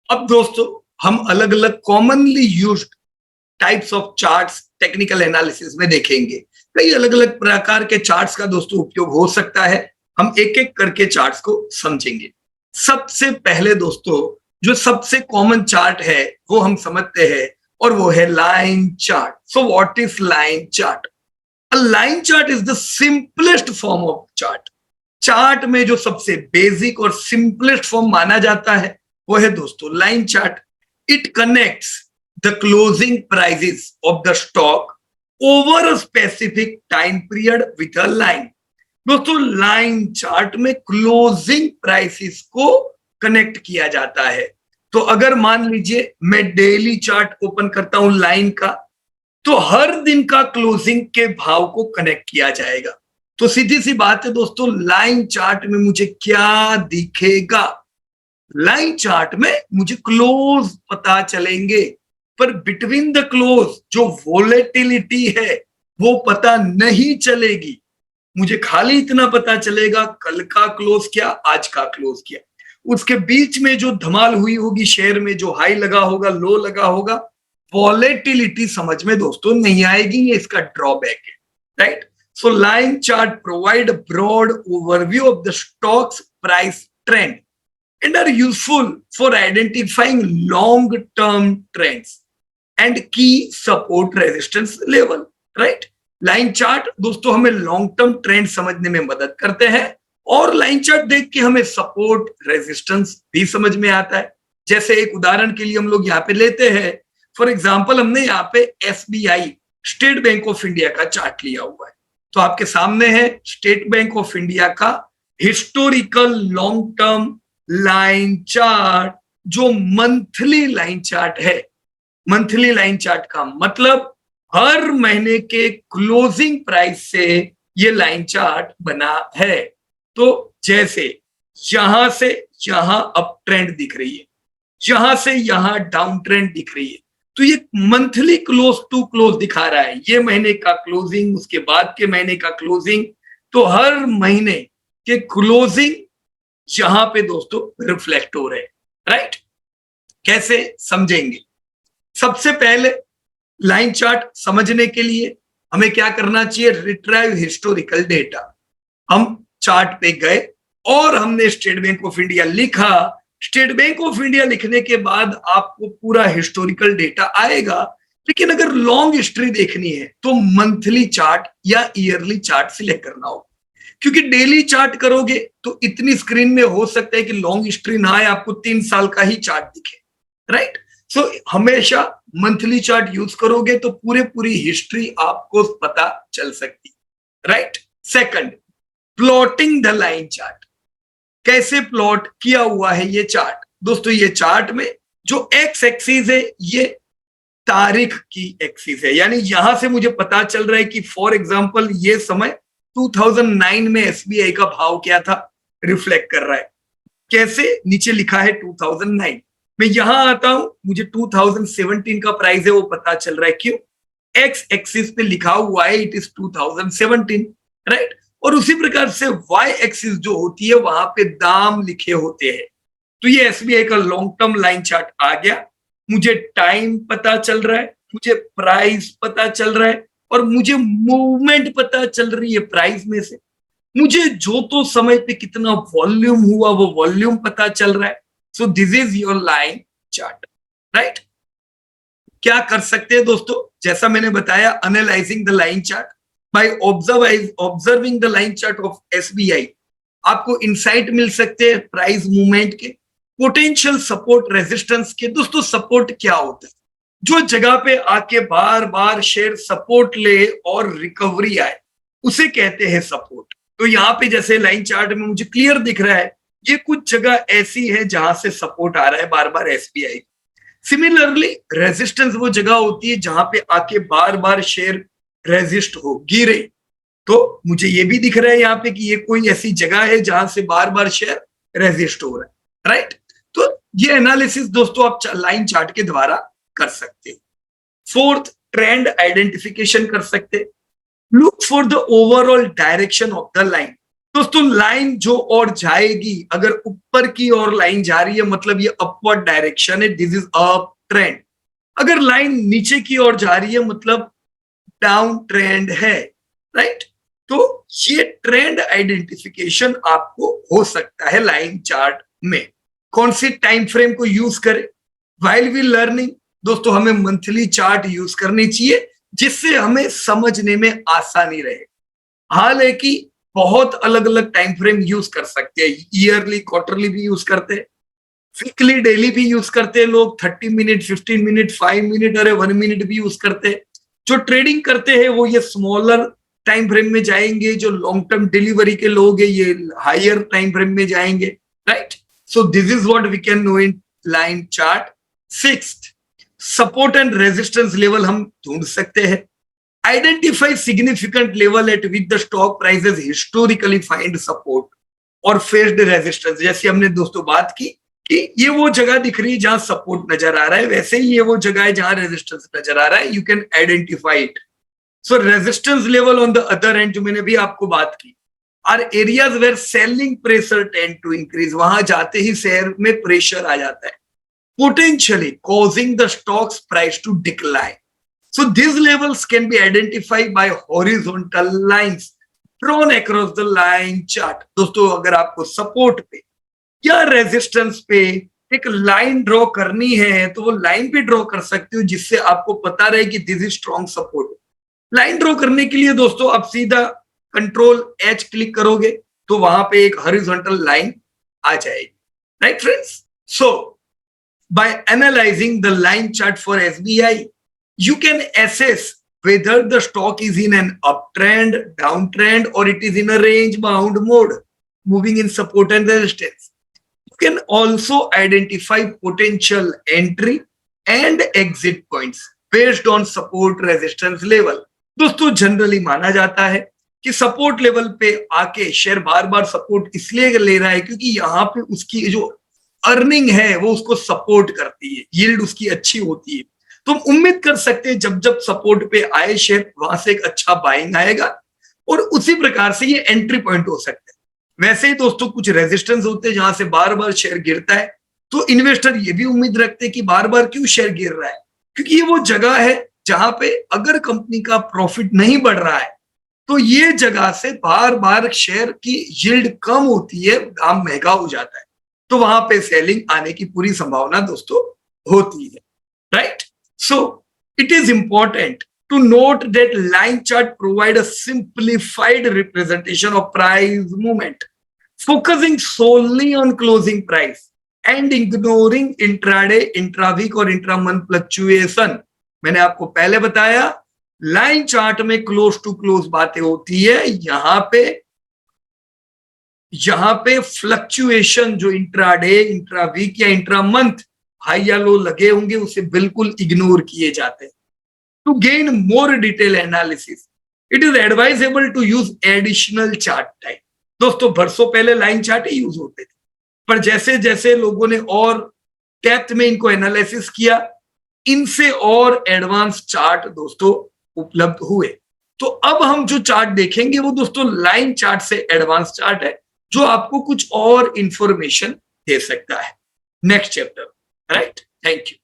अब दोस्तों हम अलग अलग commonly used types of charts technical analysis में देखेंगे। कई अलग अलग प्रकार के चार्ट्स का दोस्तों उपयोग हो सकता है। हम एक एक करके चार्ट्स को समझेंगे। सबसे पहले दोस्तों जो सबसे कॉमन चार्ट है वो हम समझते हैं और वो है line chart. So what is line chart? A line chart is the simplest form of chart. Chart में जो सबसे बेसिक और सिंपलेस्ट फॉर्म माना जाता है वो है दोस्तों line chart. It connects the closing prices of the stock over a specific time period with a line. दोस्तों लाइन चार्ट में क्लोजिंग प्राइसेस को कनेक्ट किया जाता है। तो अगर मान लीजिए मैं डेली चार्ट ओपन करता हूं लाइन का, तो हर दिन का क्लोजिंग के भाव को कनेक्ट किया जाएगा। तो सीधी सी बात है दोस्तों, लाइन चार्ट में मुझे क्या दिखेगा? लाइन चार्ट में मुझे क्लोज पता चलेंगे, पर बिटवीन द क्लोज जो वोलेटिलिटी है वो पता नहीं चलेगी। मुझे खाली इतना पता चलेगा कल का क्लोज क्या, आज का क्लोज क्या। उसके बीच में जो धमाल हुई होगी शेयर में, जो हाई लगा होगा, लो लगा होगा, वॉलेटिलिटी समझ में दोस्तों नहीं आएगी। ये इसका ड्रॉबैक है, right? So line chart provide broad overview of the stocks price trend and are useful for identifying long-term trends and key support resistance level, right? Line chart दोस्तों हमें लॉन्ग टर्म ट्रेंड समझने में मदद करते हैं और line chart देख के हमें सपोर्ट रेजिस्टेंस भी समझ में आता है। जैसे एक उदाहरण के लिए हम लोग यहाँ पे लेते हैं, फॉर एग्जांपल हमने यहाँ पे SBI state bank of India का चार्ट लिया हुआ है। तो आपके सामने है स्टेट बैंक ऑफ इंडिया का historical long term line chart, जो मंथली लाइन चार्ट है। मंथली लाइन चार्ट का मतलब हर महीने के क्लोजिंग प्राइस से ये लाइन चार्ट बना है। तो जैसे यहां से यहां अप ट्रेंड दिख रही है, यहां से यहां डाउन ट्रेंड दिख रही है, तो ये मंथली क्लोज टू क्लोज दिखा रहा है। ये महीने का क्लोजिंग, उसके बाद के महीने का क्लोजिंग, तो हर महीने के क्लोजिंग यहां पे दोस्तों रिफ्लेक्ट हो रहे हैं, राइट? कैसे समझेंगे? सबसे पहले लाइन चार्ट समझने के लिए हमें क्या करना चाहिए? Retrieve historical data. हम चार्ट पे गए और हमने स्टेट बैंक ऑफ इंडिया लिखा। स्टेट बैंक ऑफ इंडिया लिखने के बाद आपको पूरा हिस्टोरिकल डेटा आएगा, लेकिन अगर लॉन्ग हिस्ट्री देखनी है तो मंथली चार्ट या ईयरली चार्ट सिलेक्ट करना होगा। क्योंकि डेली चार्ट करोगे तो इतनी स्क्रीन में हो सकता है कि लॉन्ग हिस्ट्री ना आए, आपको 3 साल का ही चार्ट दिखे, राइट? सो हमेशा मंथली चार्ट यूज करोगे तो पूरी हिस्ट्री आपको पता चल सकती, right? Second, plotting the line chart. कैसे प्लॉट किया हुआ है ये चार्ट? दोस्तों ये चार्ट में जो एक्स एक्सिस है ये तारीख की एक्सिस है, यानी यहां से मुझे पता चल रहा है कि फॉर एग्जांपल ये समय 2009 में एसबीआई का भाव क्या था, रिफ्लेक्ट कर रहा है। कैसे? नीचे लिखा है 2009, मैं यहां आता हूं, मुझे 2017 का प्राइस है वो पता चल रहा है। क्यों? एक्स एक्सिस पे लिखा हुआ है इट इज 2017, राइट? और उसी प्रकार से वाई एक्सिस जो होती है वहां पे दाम लिखे होते हैं। तो ये एसबीआई का लॉन्ग टर्म लाइन चार्ट आ गया। मुझे टाइम पता चल रहा है, मुझे प्राइस पता चल रहा है और मुझे मूवमेंट पता चल रही है प्राइस में से। मुझे जो तो समय पे कितना वॉल्यूम हुआ वो वॉल्यूम पता चल रहा है। सो this is your line chart, right? क्या कर सकते हैं दोस्तों? जैसा मैंने बताया, analysing the line chart by observing the line chart of SBI आपको इंसाइट मिल सकते हैं प्राइस मूवमेंट के, पोटेंशियल सपोर्ट रेजिस्टेंस के। दोस्तों सपोर्ट क्या होता है? जो जगह पे आके बार बार शेयर सपोर्ट ले और रिकवरी आए उसे कहते हैं सपोर्ट। तो यहाँ पे जैसे लाइन चार्ट में मुझे क्लियर दिख रहा है ये कुछ जगह ऐसी है जहां से सपोर्ट आ रहा है बार बार एसबीआई। सिमिलरली रेजिस्टेंस वो जगह होती है जहां पे आके बार बार शेयर रेजिस्ट हो, गिरे। तो मुझे ये भी दिख रहा है यहाँ पे कि ये कोई ऐसी जगह है जहां से बार बार शेयर रेजिस्ट हो रहा है, राइट? तो ये एनालिसिस दोस्तों आप लाइन चार्ट के द्वारा कर सकते हैं। फोर्थ, ट्रेंड आइडेंटिफिकेशन कर सकते हैं। Look for the overall direction of the line. दोस्तों लाइन जो और जाएगी, अगर ऊपर की ओर लाइन जा रही है मतलब ये अपवर्ड डायरेक्शन है, दिस इज अप ट्रेंड। अगर लाइन नीचे की ओर जा रही है मतलब डाउन ट्रेंड है, राइट। तो ये ट्रेंड आइडेंटिफिकेशन आपको हो सकता है लाइन चार्ट में। कौन सी टाइम फ्रेम को यूज करें व्हाइल वी लर्निंग? दोस्तों हमें मंथली चार्ट यूज करनी चाहिए जिससे हमें समझने में आसानी रहे। हालांकि बहुत अलग अलग टाइम फ्रेम यूज कर सकते हैं, ईयरली क्वार्टरली भी यूज करते हैं, वीकली डेली भी यूज करते हैं लोग, 30 मिनट 15 मिनट 5 मिनट अरे 1 मिनट भी यूज करते हैं। जो ट्रेडिंग करते हैं वो ये स्मॉलर टाइम फ्रेम में जाएंगे, जो लॉन्ग टर्म डिलीवरी के लोग हैं ये हायर टाइम फ्रेम में जाएंगे, right. So this is what we can know in line chart. Sixth, support and resistance level हम ढूंढ सकते हैं। Identify significant level at which the stock prices historically find support और फेस्ड रेजिस्टेंस। जैसे हमने दोस्तों बात की कि ये वो जगह दिख रही है जहां सपोर्ट नजर आ रहा है, वैसे ही ये वो जगह है जहां रेजिस्टेंस नजर आ रहा है। You can identify it. So resistance level on the other end, जो मैंने भी आपको बात की, are areas where selling pressure tend to increase. वहां जाते ही शेयर में प्रेशर आ जाता है, potentially causing the stock's price to decline. So these levels can be identified by horizontal lines drawn across the line chart. दोस्तों अगर आपको support पे या रेजिस्टेंस पे एक लाइन ड्रॉ करनी है तो वो लाइन पे ड्रॉ कर सकते हो जिससे आपको पता रहे कि this is strong support. Line draw करने के लिए दोस्तों आप सीधा कंट्रोल एच क्लिक करोगे तो वहां पे एक हॉरिजॉन्टल लाइन आ जाएगी, right friends. So by analyzing the line chart for SBI, you can assess whether the stock is in an uptrend, downtrend, or it is in a range bound mode, moving in support and resistance. You can also identify potential entry and exit points based on support resistance level. दोस्तों generally माना जाता है कि support level पे आके share बार बार support इसलिए ले रहा है क्योंकि यहाँ पे उसकी जो अर्निंग है वो उसको सपोर्ट करती है, यील्ड उसकी अच्छी होती है। तो हम उम्मीद कर सकते हैं जब जब सपोर्ट पे आए शेयर वहां से एक अच्छा बाइंग आएगा और उसी प्रकार से ये एंट्री पॉइंट हो सकता है। वैसे ही दोस्तों कुछ रेजिस्टेंस होते हैं जहां से बार बार शेयर गिरता है, तो इन्वेस्टर ये भी उम्मीद रखते हैं कि बार बार क्यों शेयर गिर रहा है, क्योंकि ये वो जगह है जहां पे अगर कंपनी का प्रॉफिट नहीं बढ़ रहा है तो ये जगह से बार बार शेयर की यील्ड कम होती है, दाम महंगा हो जाता है, तो वहां पे सेलिंग आने की पूरी संभावना दोस्तों होती है, right. So it is important to note that line chart provide a simplified representation of price movement, focusing solely on closing price and ignoring intraday, intraweek और इंट्रामंथ फ्लक्चुएशन। मैंने आपको पहले बताया लाइन चार्ट में क्लोज टू क्लोज बातें होती है, यहां पे फ्लक्चुएशन जो इंट्राडे, इंट्रावीक या इंट्रामंथ हाई या लो लगे होंगे उसे बिल्कुल इग्नोर किए जाते हैं। To gain more detail analysis it is advisable to use additional chart type. दोस्तों बरसों पहले लाइन चार्ट ही यूज होते थे, पर जैसे जैसे लोगों ने और डेप्थ में इनको एनालिसिस किया, इनसे और एडवांस चार्ट दोस्तों उपलब्ध हुए। तो अब हम जो चार्ट देखेंगे वो दोस्तों लाइन चार्ट से एडवांस चार्ट है जो आपको कुछ और इंफॉर्मेशन दे सकता है next chapter, right. Thank you.